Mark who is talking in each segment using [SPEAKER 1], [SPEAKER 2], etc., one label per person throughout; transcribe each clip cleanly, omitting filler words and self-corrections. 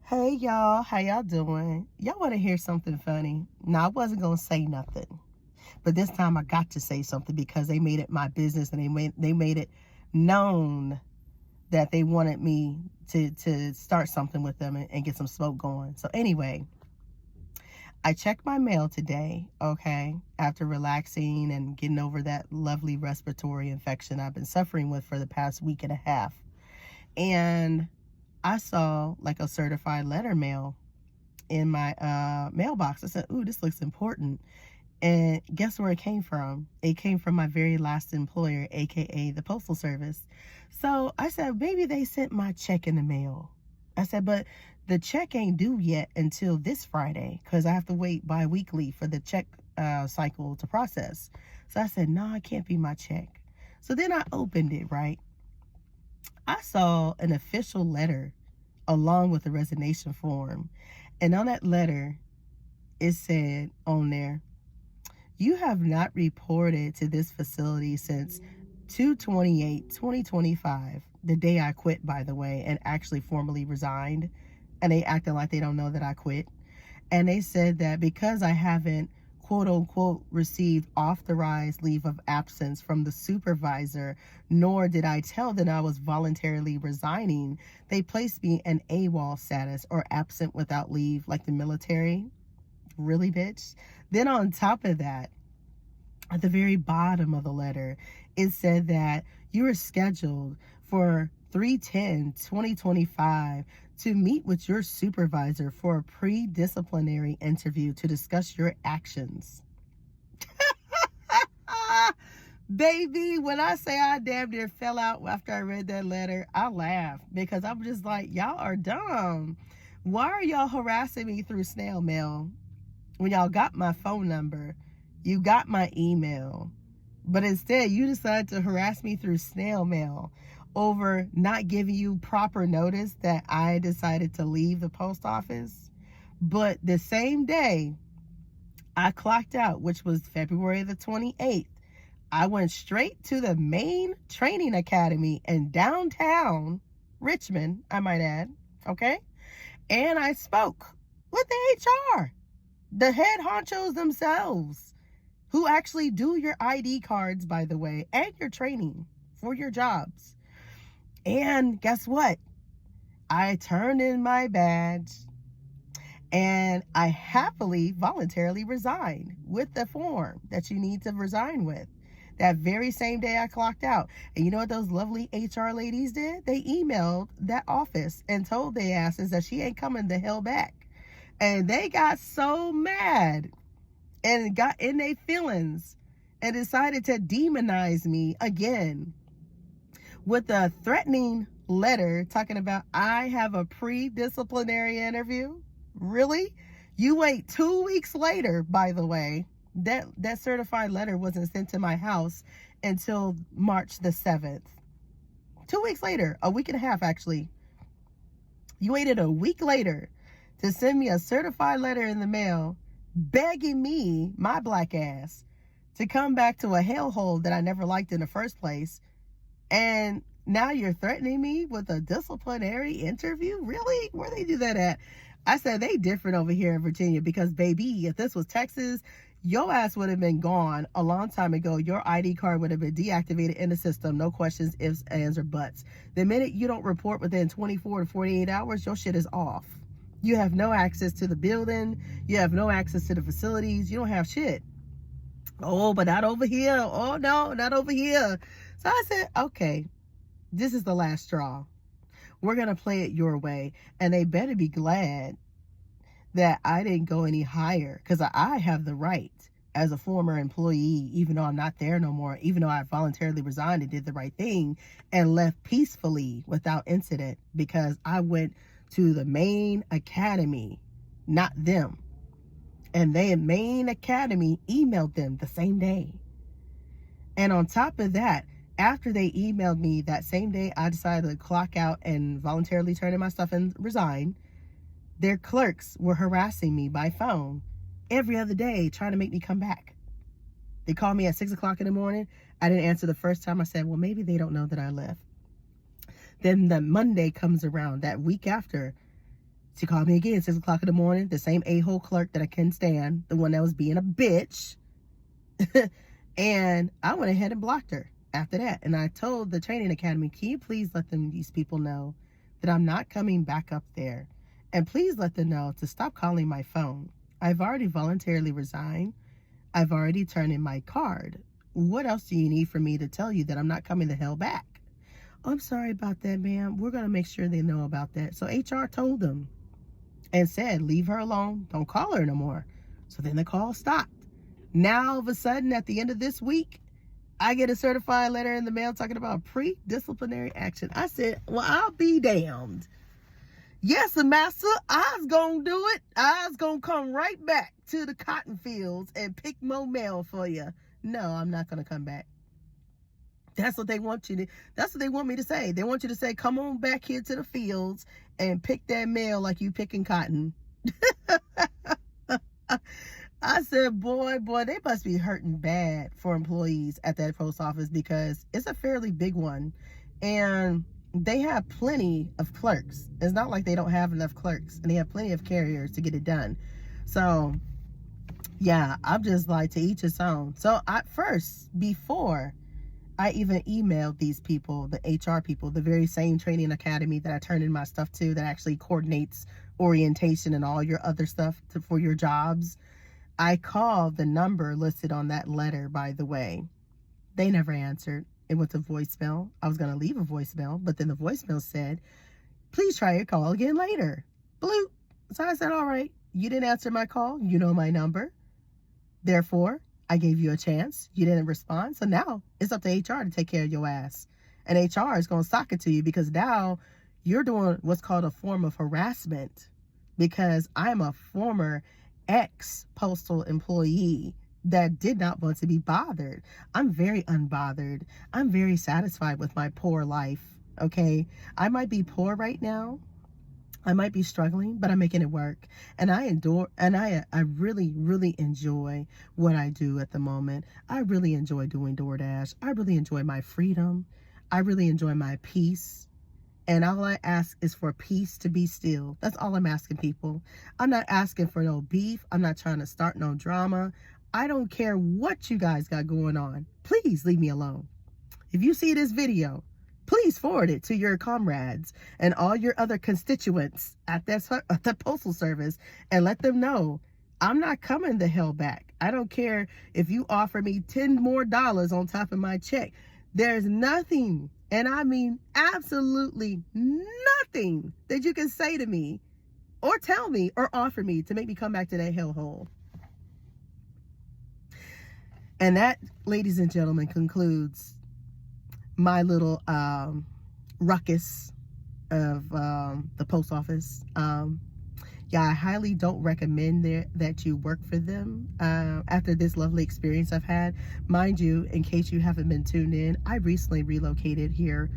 [SPEAKER 1] Hey y'all, how y'all doing? Y'all want to hear something funny? Now, I wasn't going to say nothing, but this time I got to say something because they made it my business and they made it known that they wanted me to start something with them and get some smoke going. So anyway, I checked my mail today, okay, after relaxing and getting over that lovely respiratory infection I've been suffering with for the past week and a half. And I saw like a certified letter mail in my mailbox. I said, ooh, this looks important. And guess where it came from? It came from my very last employer, aka the Postal Service. So I said, maybe they sent my check in the mail. I said, but the check ain't due yet until this Friday because I have to wait bi-weekly for the check cycle to process. So I said, no, it can't be my check. So then I opened it, right? I saw an official letter along with the resignation form. And on that letter, it said on there, you have not reported to this facility since 2/28/2025, the day I quit, by the way, and actually formally resigned. And they acting like they don't know that I quit. And they said that because I haven't quote unquote received authorized leave of absence from the supervisor, nor did I tell them I was voluntarily resigning, they placed me in AWOL status, or absent without leave, like the military. Really, bitch? Then on top of that, at the very bottom of the letter, it said that you were scheduled for 3/10/2025 to meet with your supervisor for a pre-disciplinary interview to discuss your actions. Baby, when I say I damn near fell out after I read that letter, I laughed because I'm just like, y'all are dumb. Why are y'all harassing me through snail mail when y'all got my phone number? You got my email, but instead you decided to harass me through snail mail over not giving you proper notice that I decided to leave the post office. But the same day I clocked out, which was February the 28th, I went straight to the main training academy in downtown Richmond, I might add, okay? And I spoke with the HR, the head honchos themselves, who actually do your ID cards, by the way, and your training for your jobs. And guess what? I turned in my badge and I happily voluntarily resigned with the form that you need to resign with. That very same day I clocked out. And you know what those lovely HR ladies did? They emailed that office and told their asses that she ain't coming the hell back. And they got so mad and got in their feelings and decided to demonize me again with a threatening letter talking about I have a pre-disciplinary interview. Really? You wait 2 weeks later, by the way. That certified letter wasn't sent to my house until March the 7th. 2 weeks later, a week and a half actually. You waited a week later to send me a certified letter in the mail begging me, my black ass, to come back to a hellhole that I never liked in the first place. And now you're threatening me with a disciplinary interview? Really? Where they do that at? I said they different over here in Virginia because, baby, if this was Texas, your ass would have been gone a long time ago. Your ID card would have been deactivated in the system. No questions, ifs, ands, or buts. The minute you don't report within 24 to 48 hours, your shit is off. You have no access to the building. You have no access to the facilities. You don't have shit. Oh, but not over here. Oh, no, not over here. So I said, okay, this is the last straw. We're going to play it your way. And they better be glad that I didn't go any higher, because I have the right as a former employee, even though I'm not there no more, even though I voluntarily resigned and did the right thing and left peacefully without incident, because I went to the main academy, not them. And the main academy emailed them the same day. And on top of that, after they emailed me that same day, I decided to clock out and voluntarily turn in my stuff and resign. Their clerks were harassing me by phone every other day, trying to make me come back. They called me at 6 o'clock in the morning. I didn't answer the first time. I said, well, maybe they don't know that I left. Then the Monday comes around, that week after, She called me again, 6 o'clock in the morning, the same a-hole clerk that I couldn't stand, the one that was being a bitch. And I went ahead and blocked her after that. And I told the training academy, can you please let these people know that I'm not coming back up there? And please let them know to stop calling my phone. I've already voluntarily resigned. I've already turned in my card. What else do you need from me to tell you that I'm not coming the hell back? Oh, I'm sorry about that, ma'am. We're going to make sure they know about that. So HR told them and said, leave her alone. Don't call her no more. So then the call stopped. Now, all of a sudden, at the end of this week, I get a certified letter in the mail talking about pre-disciplinary action. I said, well, I'll be damned. Yes, master, I was going to do it. I was going to come right back to the cotton fields and pick more mail for you. No, I'm not going to come back. That's what they want you to, that's what they want me to say. They want you to say, come on back here to the fields and pick that mail like you picking cotton. I said, boy, they must be hurting bad for employees at that post office, because it's a fairly big one. And they have plenty of clerks. It's not like they don't have enough clerks, and they have plenty of carriers to get it done. So, yeah, I'm just like, to each his own. So, before I even emailed these people, the HR people, the very same training academy that I turned in my stuff to, that actually coordinates orientation and all your other stuff for your jobs, I called the number listed on that letter, by the way. They never answered. It went to voicemail. I was going to leave a voicemail, but then the voicemail said, please try your call again later. Bloop. So I said, all right, you didn't answer my call. You know my number. Therefore, I gave you a chance. You didn't respond. So now it's up to HR to take care of your ass. And HR is going to sock it to you, because now you're doing what's called a form of harassment, because I'm a former ex-postal employee that did not want to be bothered. I'm very unbothered. I'm very satisfied with my poor life, okay? I might be poor right now. I might be struggling, but I'm making it work. And I really, really enjoy what I do at the moment. I really enjoy doing DoorDash. I really enjoy my freedom. I really enjoy my peace. And all I ask is for peace to be still. That's all I'm asking people. I'm not asking for no beef. I'm not trying to start no drama. I don't care what you guys got going on. Please leave me alone. If you see this video, please forward it to your comrades and all your other constituents at the Postal Service, and let them know I'm not coming the hell back. I don't care if you offer me $10 more on top of my check. There's nothing, and I mean absolutely nothing, that you can say to me or tell me or offer me to make me come back to that hellhole. And that, ladies and gentlemen, concludes my little ruckus of the post office. Yeah, I highly don't recommend that you work for them after this lovely experience I've had. Mind you, in case you haven't been tuned in, I recently relocated here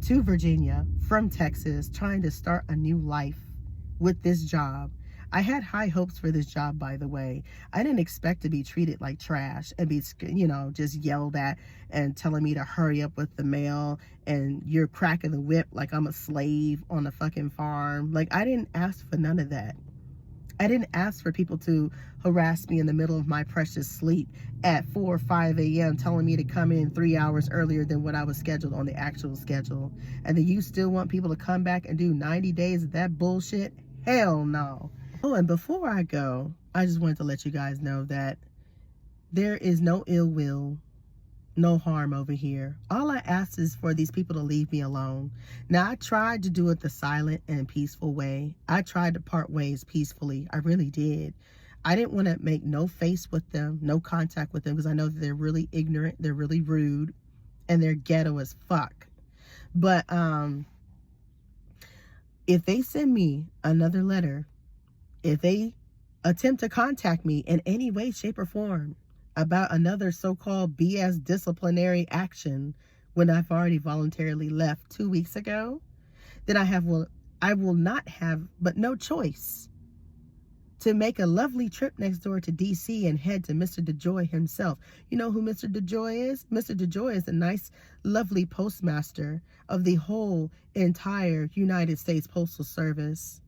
[SPEAKER 1] to Virginia from Texas, trying to start a new life with this job. I had high hopes for this job, by the way. I didn't expect to be treated like trash and be, just yelled at and telling me to hurry up with the mail, and you're cracking the whip like I'm a slave on a fucking farm. Like, I didn't ask for none of that. I didn't ask for people to harass me in the middle of my precious sleep at 4 or 5 a.m. telling me to come in 3 hours earlier than what I was scheduled on the actual schedule. And then you still want people to come back and do 90 days of that bullshit? Hell no. Oh, and before I go, I just wanted to let you guys know that there is no ill will, no harm over here. All I ask is for these people to leave me alone. Now, I tried to do it the silent and peaceful way. I tried to part ways peacefully. I really did. I didn't want to make no face with them, no contact with them, because I know that they're really ignorant, they're really rude, and they're ghetto as fuck. But if they send me another letter, if they attempt to contact me in any way, shape, or form about another so-called BS disciplinary action when I've already voluntarily left 2 weeks ago, then I will not have but no choice to make a lovely trip next door to DC and head to Mr. DeJoy himself. You know who Mr. DeJoy is? Mr. DeJoy is a nice, lovely postmaster of the whole entire United States Postal Service.